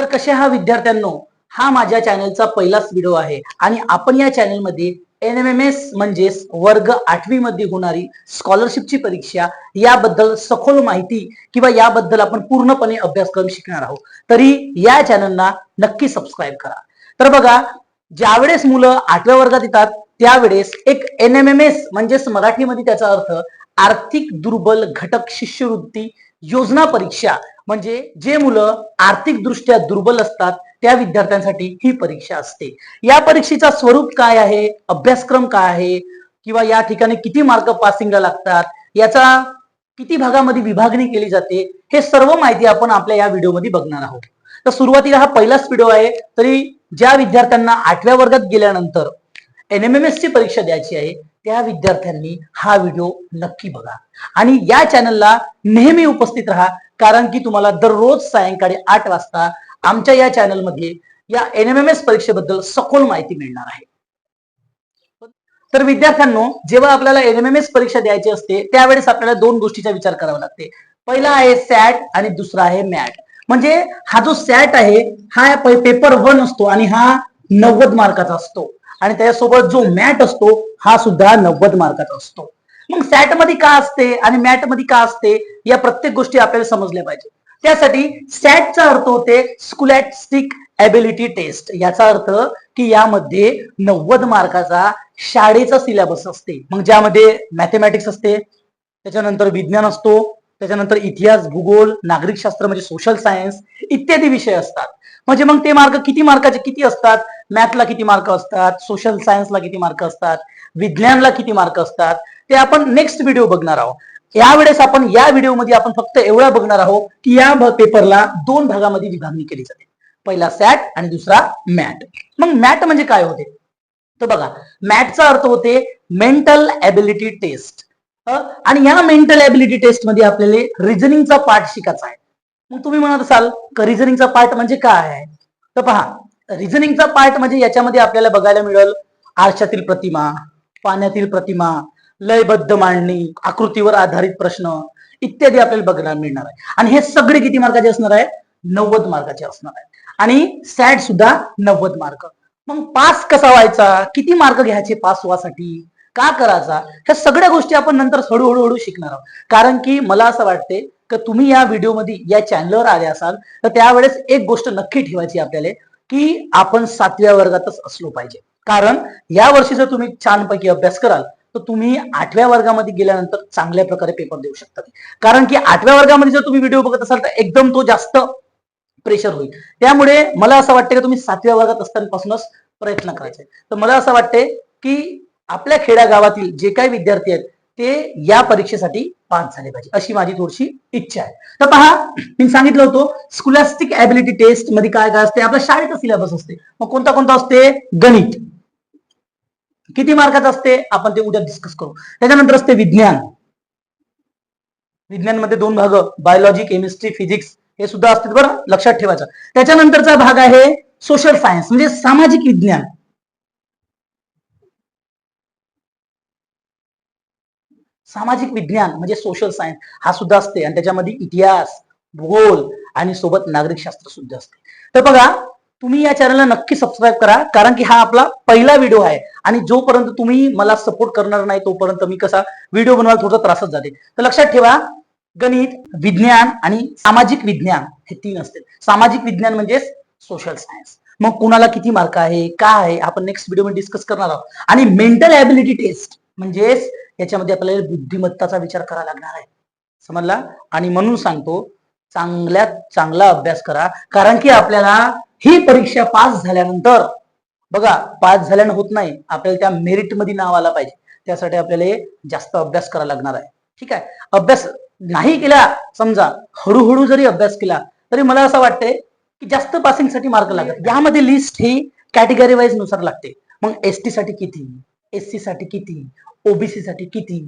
तर कसे हा विद्यार्थ्यांनो, हा माझ्या चॅनलचा पहिलाच व्हिडिओ आहे आणि आपण या चॅनलमध्ये NMMS म्हणजेच वर्ग 8वी मध्ये होणारी स्कॉलरशिपची परीक्षा याबद्दल सखोल माहिती किंवा याबद्दल आपण पूर्णपणे अभ्यासक्रम शिकणार आहोत. तरी या चॅनलला नक्की सबस्क्राईब करा. तर बघा, ज्यावेळेस मुलं 8व्या वर्गात येतात त्यावेळेस एक NMMS म्हणजेच मराठीमध्ये त्याचा अर्थ आर्थिक दुर्बल घटक शिष्यवृत्ती योजना परीक्षा, म्हणजे जे मुलं आर्थिक दृष्ट्या दुर्बल असतात त्या विद्यार्थ्यांसाठी ही परीक्षा असते. या परीक्षेचा स्वरूप काय आहे, अभ्यासक्रम काय आहे, किंवा या ठिकाणी किती मार्क पासिंगला लागतात, याचा किती भागामध्ये विभागणी केली जाते, हे सर्व माहिती आपण आपल्या या व्हिडिओमध्ये बघणार आहोत. तर सुरुवातीला हा पहिलाच व्हिडिओ आहे, तरी ज्या विद्यार्थ्यांना 8व्या वर्गात गेल्यानंतर NMMS ची परीक्षा द्यायची आहे त्या विद्यार्थ्यांनी हा व्हिडिओ नक्की बघा आणि या चॅनलला नेहमी उपस्थित राहा, कारण की तुम्हाला दररोज सायंकाळी 8 वाजता आमच्या या चॅनलमध्ये या NMMS परीक्षेबद्दल सखोल माहिती मिळणार आहे. तर विद्यार्थ्यांनो, जेव्हा आपल्याला NMMS परीक्षा द्यायची असते त्यावेळेस आपल्याला दोन गोष्टीचा विचार करावा लागते. पहिला आहे सॅट आणि दुसरा आहे मॅट. म्हणजे हा जो सॅट आहे हा पेपर 1 असतो आणि हा 90 मार्काचा असतो आणि त्याच्यासोबत जो मॅट असतो हा सुद्धा 90 मार्काचा असतो. मग सॅट मध्ये का असते आणि मॅट मध्ये का असते या प्रत्येक गोष्टी आपल्याला समजल्या पाहिजे. त्यासाठी सॅटचा अर्थ होते स्कॉलॅस्टिक एबिलिटी टेस्ट. याचा अर्थ की यामध्ये 90 मार्काचा शाळेचा सिलेबस असते. मग ज्यामध्ये मॅथमॅटिक्स असते, त्याच्यानंतर विज्ञान असतो, त्याच्यानंतर इतिहास, भूगोल, नागरिकशास्त्र म्हणजे सोशल सायन्स इत्यादी विषय असतात. म्हणजे मग ते मार्क किती मार्काचे किती असतात, मॅथला किती मार्क असतात, सोशल सायन्सला किती मार्क असतात, विज्ञानला किती मार्क असतात, ते आपण नेक्स्ट व्हिडिओ बघणार आहोत. यावेळेस आपण या व्हिडिओमध्ये आपण फक्त एवढा बघणार आहोत की या पेपरला 2 भागामध्ये विभागणी केली जाते. पहिला सॅट आणि दुसरा मॅट. मग मॅट म्हणजे काय होते तर बघा, मॅथचा अर्थ होते मेंटल एबिलिटी टेस्ट. आणि या मेंटल एबिलिटी टेस्ट मध्ये आपल्याला रिझनिंगचा पार्ट शिकायचा आहे. मग तुम्ही म्हणत असाल रिझनिंगचा पार्ट म्हणजे काय आहे, तर पहा, रिझनिंगचा पार्ट म्हणजे याच्यामध्ये आपल्याला बघायला मिळेल आरशातील प्रतिमा, पाण्यातील प्रतिमा, लयबद्ध मांडणी, आकृतीवर आधारित प्रश्न इत्यादी आपल्याला बघायला मिळणार आहे. आणि हे सगळे किती मार्काचे असणार आहे, 90 मार्काचे असणार आहे. आणि सॅट सुद्धा 90 मार्क. मग पास कसा व्हायचा, किती मार्क घ्यायचे पास व्हासाठी, का करायचा, ह्या सगळ्या गोष्टी आपण नंतर हळूहळू शिकणार आहोत. कारण की मला असं वाटते की तुम्ही या व्हिडिओमध्ये या चॅनलवर आले असाल तर त्यावेळेस एक गोष्ट नक्की ठेवायची आपल्याला की आपण 7व्या वर्गातच असलो पाहिजे. कारण या वर्षी जर तुम्ही छानपैकी अभ्यास कराल तर तुम्ही 8व्या वर्गामध्ये गेल्यानंतर चांगल्या प्रकारे पेपर देऊ शकता. कारण की 8व्या वर्गामध्ये जर तुम्ही व्हिडिओ बघत असाल तर एकदम तो जास्त प्रेशर होईल. त्यामुळे मला असं वाटतं की तुम्ही 7व्या वर्गात असतानापासूनच प्रयत्न करायचे. तर मला असं वाटते की आपल्या खेड्या गावातील जे काही विद्यार्थी आहेत ते या परीक्षेसाठी पास झाले पाहिजे, अशी माझी थोडीशी इच्छा आहे. तर पहा, मी सांगितलं होतं स्कॉलॅस्टिक एबिलिटी टेस्ट मध्ये काय काय असते, आपल्या शाळेचा सिलेबस असते. मग कोणता कोणता असते, गणित किती मार्काचं असते आपण ते उद्या डिस्कस करू. त्याच्यानंतर असते विज्ञान. विज्ञानमध्ये 2 भाग, बायोलॉजी, केमिस्ट्री, फिजिक्स हे सुद्धा असते बरं, लक्षात ठेवायचं. त्याच्यानंतरचा भाग आहे सोशल सायन्स म्हणजे सामाजिक विज्ञान. सामाजिक विज्ञान म्हणजे सोशल सायन्स हा सुद्धा असते आणि त्याच्यामध्ये इतिहास, भूगोल आणि सोबत नागरिकशास्त्र सुद्धा असते. तर बघा, तुम्ही या चॅनलला नक्की सबस्क्राईब करा, कारण की हा आपला पहिला व्हिडिओ आहे आणि जोपर्यंत तुम्ही मला सपोर्ट करणार नाही तोपर्यंत मी कसा व्हिडिओ बनवायला थोडा त्रासच जाते. तर लक्षात ठेवा, गणित, विज्ञान आणि सामाजिक विज्ञान हे 3 असते. सामाजिक विज्ञान म्हणजे सोशल सायन्स. मग कुणाला किती मार्क आहे, काय आहे, आपण नेक्स्ट व्हिडिओ मध्ये डिस्कस करणार आहोत. आणि मेंटल एबिलिटी टेस्ट म्हणजे याच्यामध्ये आपल्याला बुद्धिमत्ताचा विचार करावा लागणार आहे, समजला. आणि म्हणून सांगतो, चांगल्यात चांगला अभ्यास करा, कारण की आपल्याला ही परीक्षा पास झाल्यानंतर बघा, पास झाल्यानं होत नाही, आपल्याला त्या मेरिट मध्ये नाव आला पाहिजे. त्यासाठी आपल्याला जास्त अभ्यास करावा लागणार आहे. ठीक आहे, अभ्यास नाही केला, समजा हळूहळू जरी अभ्यास केला तरी मला असं वाटतंय की जास्त पासिंग साठी मार्क लागत. यामध्ये लिस्ट ही कॅटेगरी वाईज नुसार लागते. मग एसटी साठी किती, एससी साठी किती, ओबीसी साठी किती,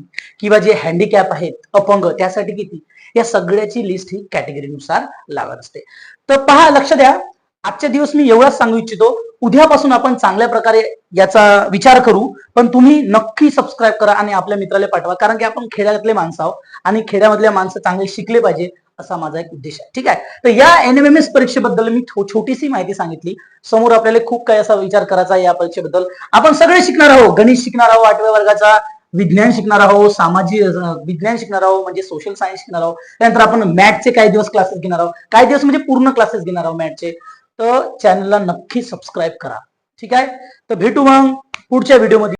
किंवा जे हँडिकॅप आहेत अपंग त्यासाठी किती, या सगळ्याची लिस्ट ही कॅटेगरीनुसार लागत असते. तर पहा, लक्ष द्या, आजच्या दिवस मी एवढाच सांगू इच्छितो. उद्यापासून आपण चांगल्या प्रकारे याचा विचार करू, पण तुम्ही नक्की सबस्क्राईब करा आणि आपल्या मित्राला पाठवा, कारण की आपण खेड्यातले माणसं आहोत आणि खेड्यामधल्या माणसं चांगले शिकले पाहिजे असा माझा एक उद्देश आहे. ठीक आहे, तर या NMMS परीक्षेबद्दल मी छोटीशी माहिती सांगितली. समोर आपल्याला खूप काही असा विचार करायचा आहे या परीक्षेबद्दल. आपण सगळे शिकणार आहोत, गणित शिकणार आहोत 8व्या वर्गाचा, विज्ञान शिकणार आहोत, सामाजिक विज्ञान शिकणार आहोत, म्हणजे सोशल सायन्स शिकणार आहोत. त्यानंतर आपण मॅथचे काही दिवस क्लासेस घेणार आहोत, काही दिवस म्हणजे पूर्ण क्लासेस घेणार आहोत मॅथचे. तर चॅनलला नक्की सबस्क्राईब करा. ठीक आहे, तर भेटू मग पुढच्या व्हिडिओमध्ये.